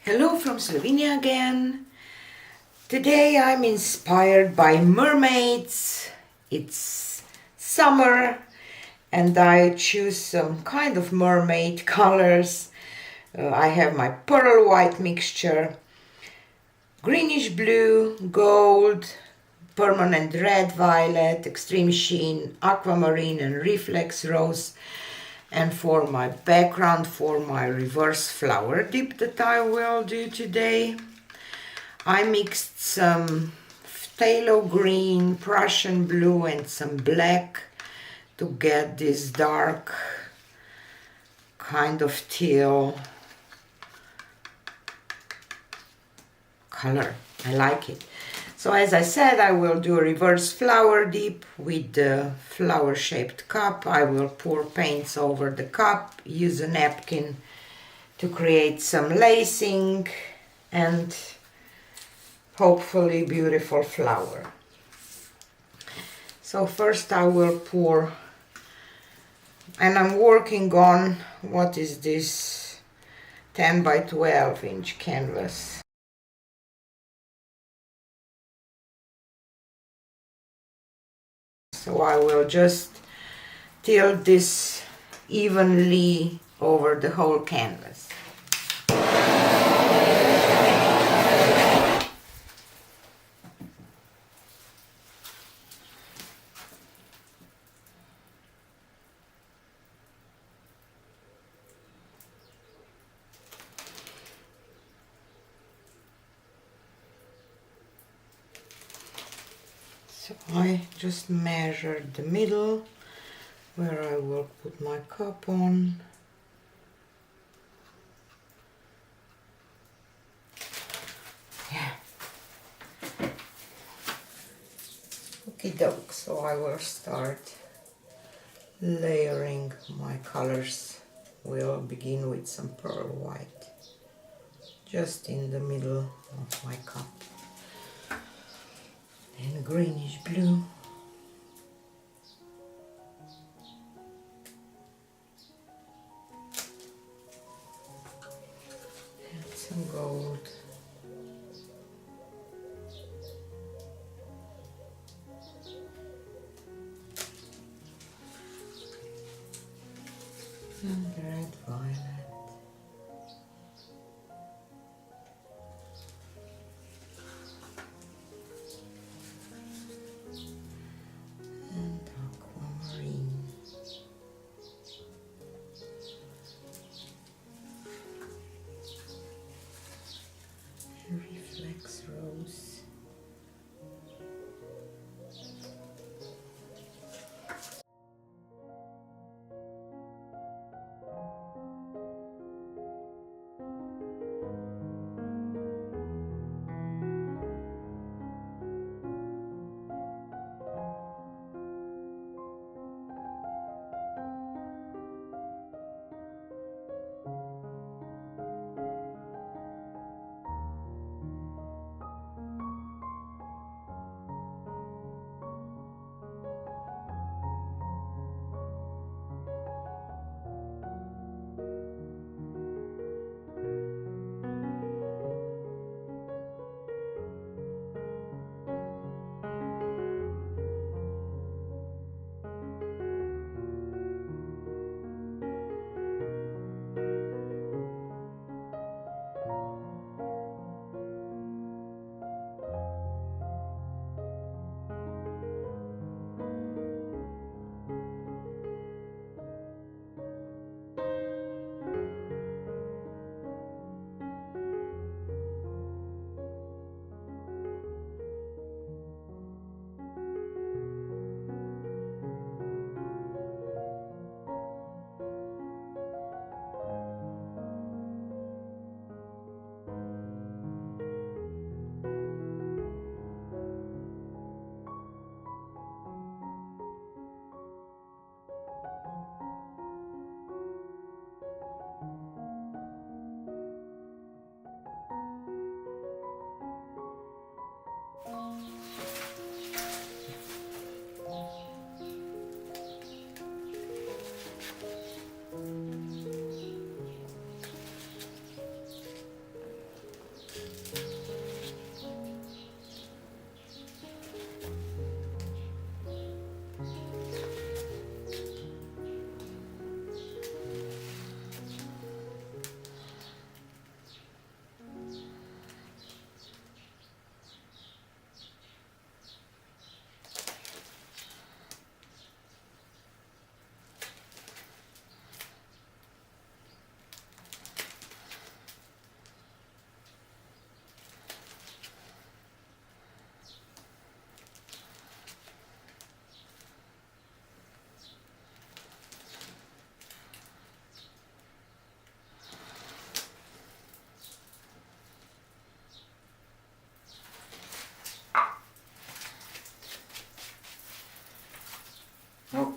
Hello from Slovenia again. Today I'm inspired by mermaids. It's summer and I choose some kind of mermaid colors. I have my pearl white mixture, greenish blue, gold, permanent red, violet, extreme sheen, aquamarine and reflex rose. And for my background, for my reverse flower dip that I will do today, I mixed some Phthalo Green, Prussian blue and some black to get this dark kind of teal color. I like it. So as I said, I will do a reverse flower dip with the flower shaped cup. I will pour paints over the cup, use a napkin to create some lacing and hopefully beautiful flower. So first I will pour, and I'm working on, what is this, 10 by 12 inch canvas. So I will just tilt this evenly over the whole canvas. So I just measured the middle where I will put my cup on. Yeah. Okie doke, so I will start layering my colors. We'll begin with some pearl white, just in the middle of my cup. And greenish blue. And some gold. And red violet. And aquamarine. Reflex Rose.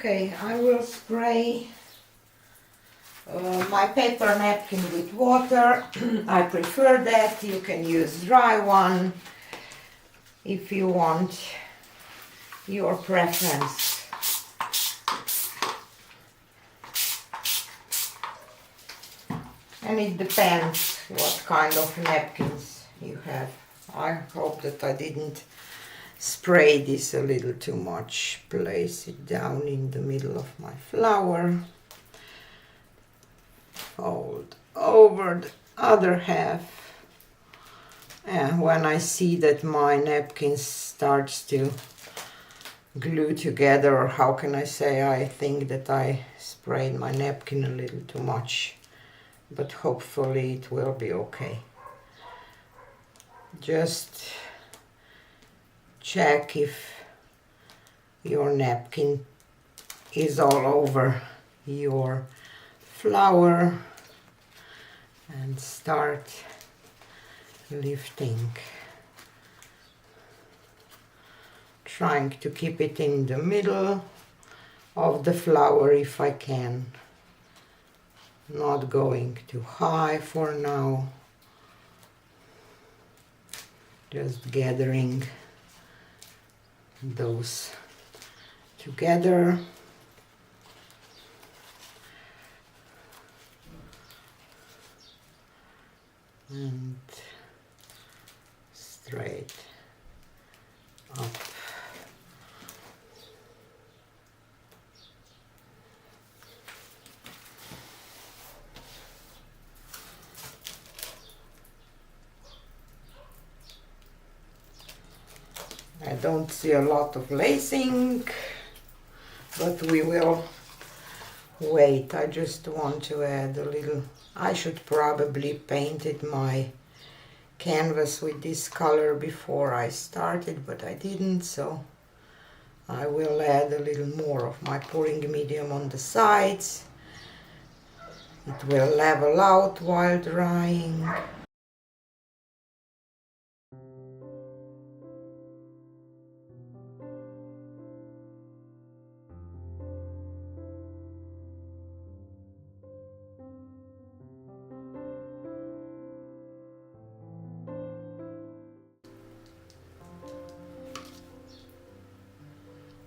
Okay, I will spray my paper napkin with water. I prefer that. You can use dry one if you want, your preference. And it depends what kind of napkins you have. I hope that I didn't spray this a little too much. Place it down in the middle of my flower. Fold over the other half. And when I see that my napkin starts to glue together, or how can I say, I think that I sprayed my napkin a little too much. But hopefully it will be okay. Just check if your napkin is all over your flower and start lifting. Trying to keep it in the middle of the flower if I can. Not going too high for now. Just gathering those together. And straight up. I don't see a lot of lacing, but we will wait. I just want to add a little. I should probably painted my canvas with this color before I started, but I didn't, so I will add a little more of my pouring medium on the sides. It will level out while drying.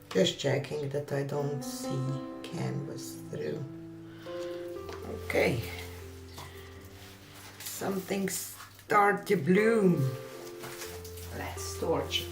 Just checking that I don't see canvas through. Okay, something start to bloom. Let's torch it.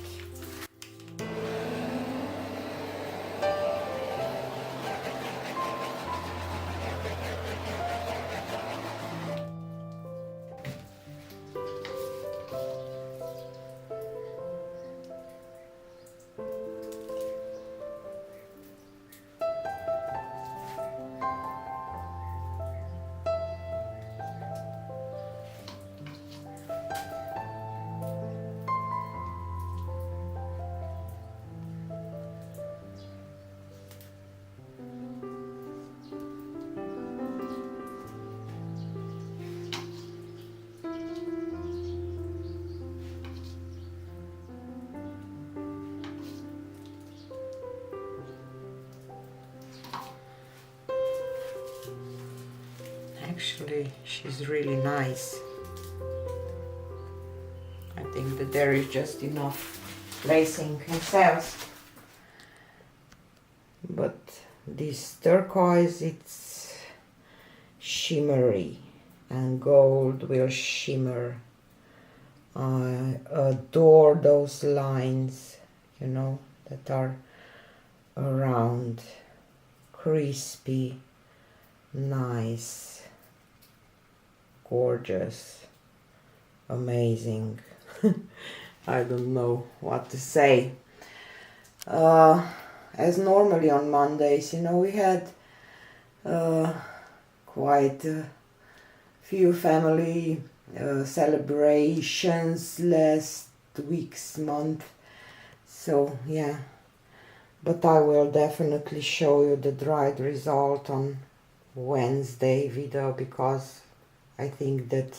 Actually, she's really nice. I think that there is just enough lacing himself. But this turquoise, it's shimmery, and gold will shimmer. I adore those lines, you know, that are around, crispy, nice. Gorgeous, amazing. I don't know what to say. As normally on Mondays, you know, we had quite a few family celebrations last week's month. So yeah, but I will definitely show you the dried result on Wednesday video, because I think that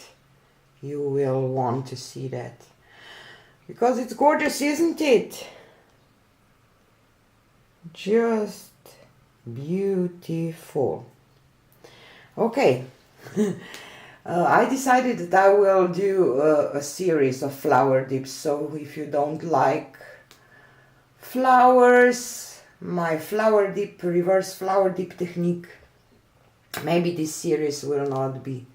you will want to see that, because it's gorgeous, isn't it? Just Beautiful. Okay. I decided that I will do a series of flower dips, so if you don't like flowers, my flower dip, reverse flower dip technique, maybe this series will not be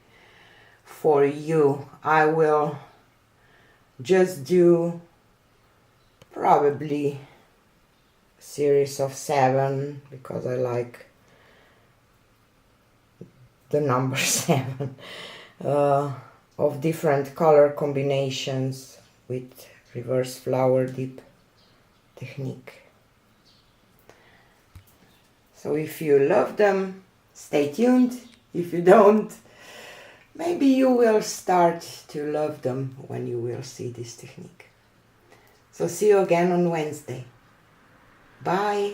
for you. I will just do probably a series of 7 because I like the number 7. Of different color combinations with reverse flower dip technique. So if you love them, stay tuned. If you don't, maybe you will start to love them when you will see this technique. So see you again on Wednesday. Bye.